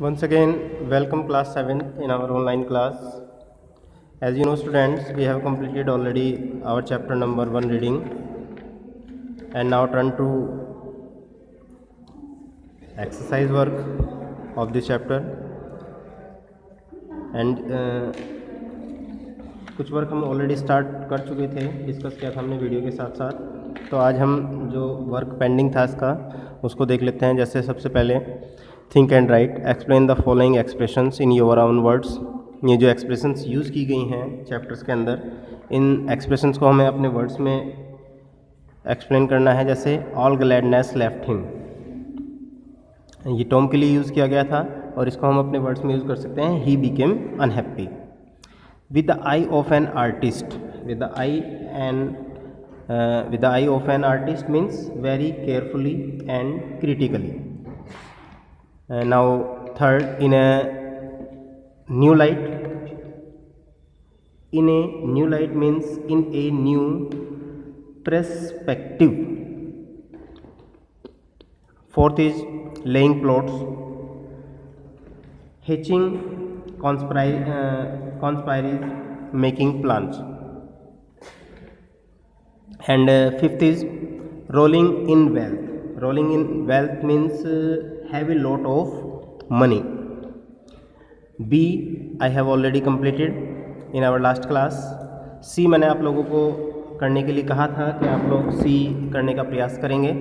Once again, welcome class 7th in our online class. As you know students, we have completed already our chapter number 1 reading and now turn to exercise work of this chapter and कुछ work हम already start कर चुके थे, discuss किया था हमने video के साथ साथ। तो आज हम जो वर्क पेंडिंग था इसका उसको देख लेते हैं। जैसे सबसे पहले think and right, explain the following expressions in your own words. ये जो एक्सप्रेशंस यूज़ की गई हैं चैप्टर्स के अंदर, इन एक्सप्रेशंस को हमें अपने वर्ड्स में एक्सप्लेन करना है। जैसे ऑल ग्लैडनेस लेफ्ट हिम, ये टॉम के लिए यूज़ किया गया था और इसको हम अपने वर्ड्स में यूज़ कर सकते हैं he became unhappy. With the eye of an artist, with the eye of an artist means very carefully and critically. Now third, in a new light. In a new light means in a new perspective. Fourth is laying plots, hatching conspiracies, making plans. And fifth is rolling in wealth. Rolling in wealth means have a lot of money. B I have already completed in our last class. C मैंने आप लोगों को करने के लिए कहा था कि आप लोग C करने का प्रयास करेंगे,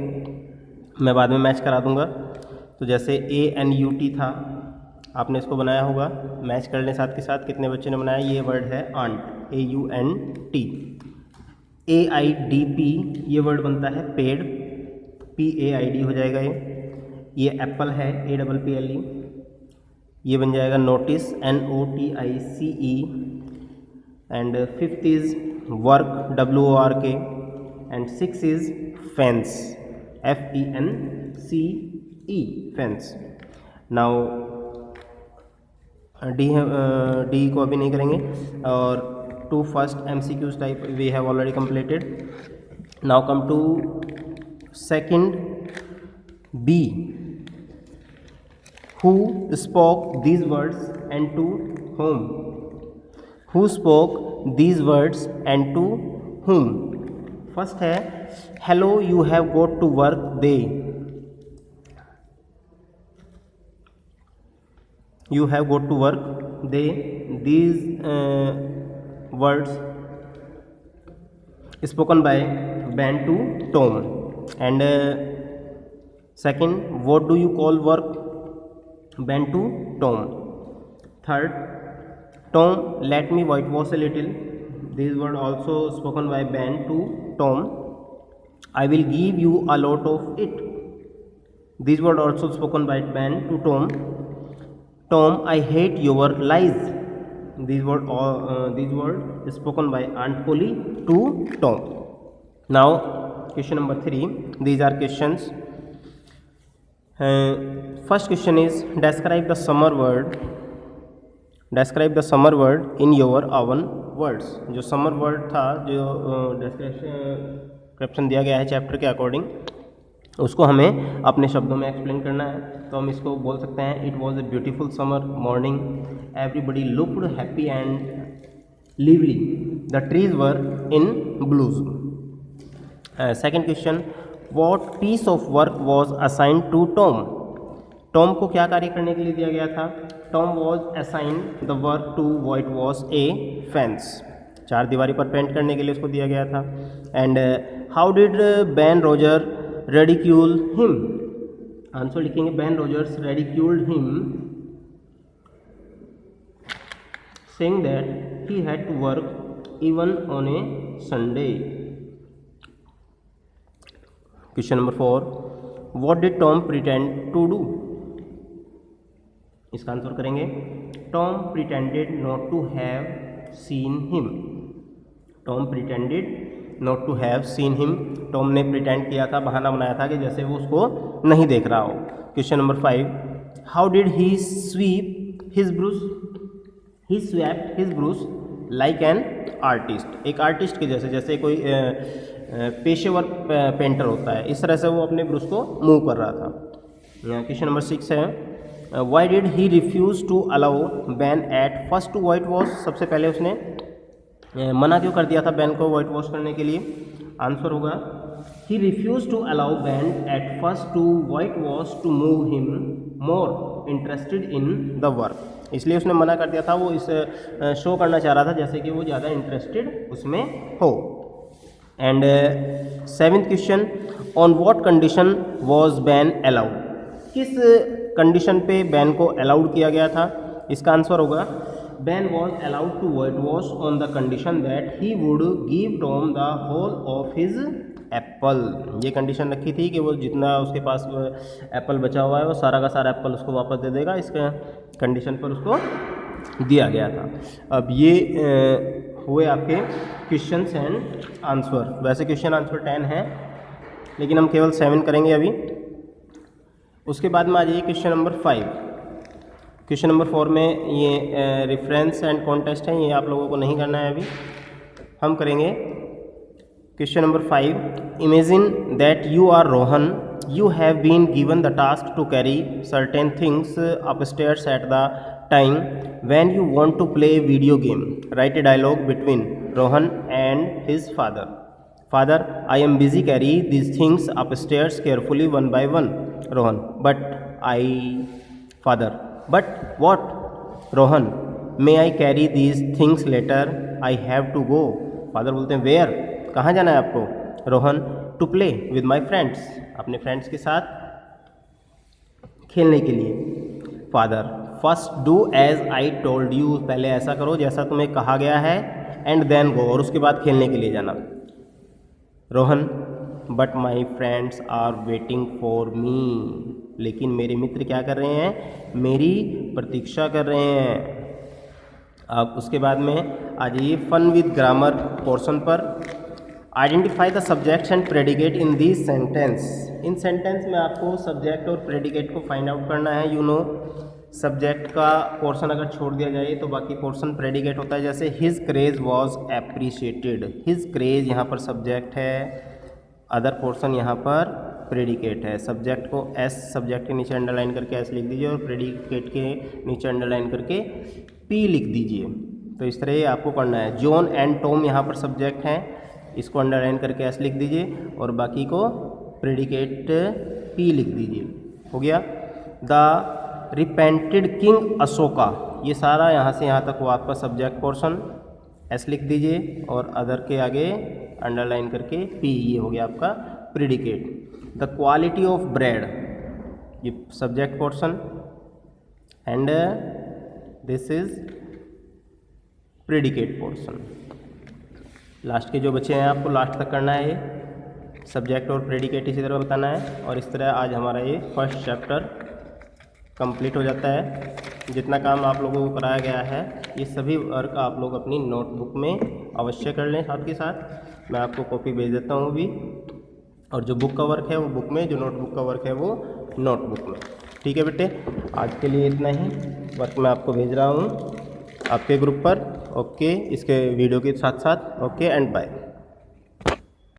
मैं बाद में मैच करा दूंगा। तो जैसे ANUT था, आपने इसको बनाया होगा, मैच कर लें साथ के साथ। कितने बच्चे ने बनाया? ये वर्ड है AUNT, AUNT। AIDP ये वर्ड बनता है पेड, PAID हो जाएगा ये एप्पल है, APPLE। ये बन जाएगा notice, NOTICE। And fifth is work, WORK। And six is fence, FENCE, fence. Now D को अभी नहीं करेंगे। और two first MCQs type we have already completed. Now come to second B, who spoke these words and to whom? Who spoke these words and to whom? First है hello you have got to work, they, you have got to work, they, these words spoken by Ben to Tom. And second, what do you call work? Ben to Tom. Third, Tom, let me whitewash a little. These word also spoken by Ben to Tom. I will give you a lot of it. These word also spoken by Ben to Tom. Tom, I hate your lies. These word spoken by Aunt Polly to Tom. Now question number 3. These are questions. First question is describe the summer word. Describe the summer word in your own words. जो summer word था, जो description दिया गया है chapter के according, उसको हमें अपने शब्दों में एक्सप्लेन करना है। तो हम इसको बोल सकते हैं it was a beautiful summer morning, everybody looked happy and lively, the trees were in blooms. Second question, what piece of work was assigned to Tom? Tom को क्या कार्य करने के लिए दिया गया था? Tom was assigned the work to whitewash a fence, चार दीवारी पर पेंट करने के लिए उसको दिया गया था। And how did Ben Roger ridicule him? Answer लिखेंगे Ben Rogers ridiculed him saying that he had to work even on a Sunday. Question number 4, what did Tom pretend to do? इसका answer करेंगे Tom pretended not to have seen him. Tom pretended not to have seen him, Tom ने pretend किया था, बहाना बनाया था कि जैसे वो उसको नहीं देख रहा हो। Question number 5, how did he sweep his brush? He swept his brush like an artist, एक आर्टिस्ट के जैसे, जैसे कोई पेशेवर पेंटर होता है, इस तरह से वो अपने ब्रूस को मूव कर रहा था। क्वेश्चन नंबर 6 है why did he refuse to allow Ben at first to whitewash, सबसे पहले उसने मना क्यों कर दिया था बैन को वाइट वॉश करने के लिए? आंसर होगा he refuse to allow Ben at first to whitewash to move him more interested in the work, इसलिए उसने मना कर दिया था, वो इस शो करना चाह रहा था जैसे कि वो ज़्यादा इंटरेस्टेड उसमें हो। And 7th question, on what condition was Ben allowed, किस कंडीशन पे बैन को अलाउड किया गया था? इसका आंसर होगा Ben was allowed to whitewash on the condition that he would give Tom the whole of his apple, ये कंडीशन रखी थी कि वो जितना उसके पास एप्पल बचा हुआ है वो सारा का सारा एप्पल उसको वापस दे देगा, इस कंडीशन पर उसको दिया गया था। अब ये हुए आपके क्वेश्चंस एंड आंसर, वैसे क्वेश्चन आंसर 10 है लेकिन हम केवल 7 करेंगे अभी। उसके बाद में आ जाइए क्वेश्चन नंबर 5। क्वेश्चन नंबर 4 में ये रेफरेंस एंड कॉन्टेस्ट है, ये आप लोगों को नहीं करना है अभी, हम करेंगे question number 5। Imagine that you are Rohan, you have been given the task to carry certain things upstairs at the time when you want to play video game, write a dialogue between Rohan and his father. Father, I am busy carry these things upstairs carefully one by one. Rohan, but what? Rohan, may I carry these things later, I have to go. Father बोलते हैं where, कहाँ जाना है आपको? Rohan, to play with my friends, अपने friends के साथ खेलने के लिए। Father, first do as I told you, पहले ऐसा करो जैसा तुम्हें कहा गया है, एंड देन गो, और उसके बाद खेलने के लिए जाना। Rohan, but my friends are waiting for me, लेकिन मेरे मित्र क्या कर रहे हैं? मेरी प्रतीक्षा कर रहे हैं। अब उसके बाद में आ जाइए फन विद ग्रामर पोर्शन पर। Identify the subjects and predicate in this sentence, in sentence में आपको सब्जेक्ट और प्रेडिकेट को फाइंड आउट करना है। यू नो सब्जेक्ट का पोर्शन अगर छोड़ दिया जाए तो बाकी पोर्शन प्रेडिकेट होता है, जैसे his craze was appreciated, his craze यहाँ पर सब्जेक्ट है, अदर पोर्शन यहाँ पर प्रेडिकेट है। सब्जेक्ट को एस, सब्जेक्ट के नीचे अंडरलाइन करके एस लिख दीजिए और प्रेडिकेट के नीचे अंडरलाइन करके पी लिख दीजिए। तो इस तरह ये आपको करना है। जॉन एंड टॉम यहाँ पर सब्जेक्ट हैं, इसको अंडरलाइन करके एस लिख दीजिए और बाकी को प्रेडिकेट पी लिख दीजिए। हो गया। द रिपेंटेड किंग अशोका, ये सारा यहाँ से यहाँ तक वो आपका सब्जेक्ट पोर्शन, एस लिख दीजिए और अदर के आगे अंडरलाइन करके पी, ये हो गया आपका predicate. The quality of bread, ये subject portion, and this is predicate portion. Last के जो बचे हैं आपको लास्ट तक करना है, ये सब्जेक्ट और प्रेडिकेट इसी तरह बताना है। और इस तरह आज हमारा ये फर्स्ट चैप्टर कंप्लीट हो जाता है। जितना काम आप लोगों को कराया गया है ये सभी वर्क आप लोग अपनी नोटबुक में अवश्य कर लें। साथ के साथ मैं आपको कॉपी भेज देता हूँ अभी, और जो बुक का वर्क है वो बुक में, जो नोटबुक का वर्क है वो नोटबुक में। ठीक है बेटे, आज के लिए इतना ही वर्क मैं आपको भेज रहा हूँ आपके ग्रुप पर। ओके, इसके वीडियो के साथ साथ। Okay and bye.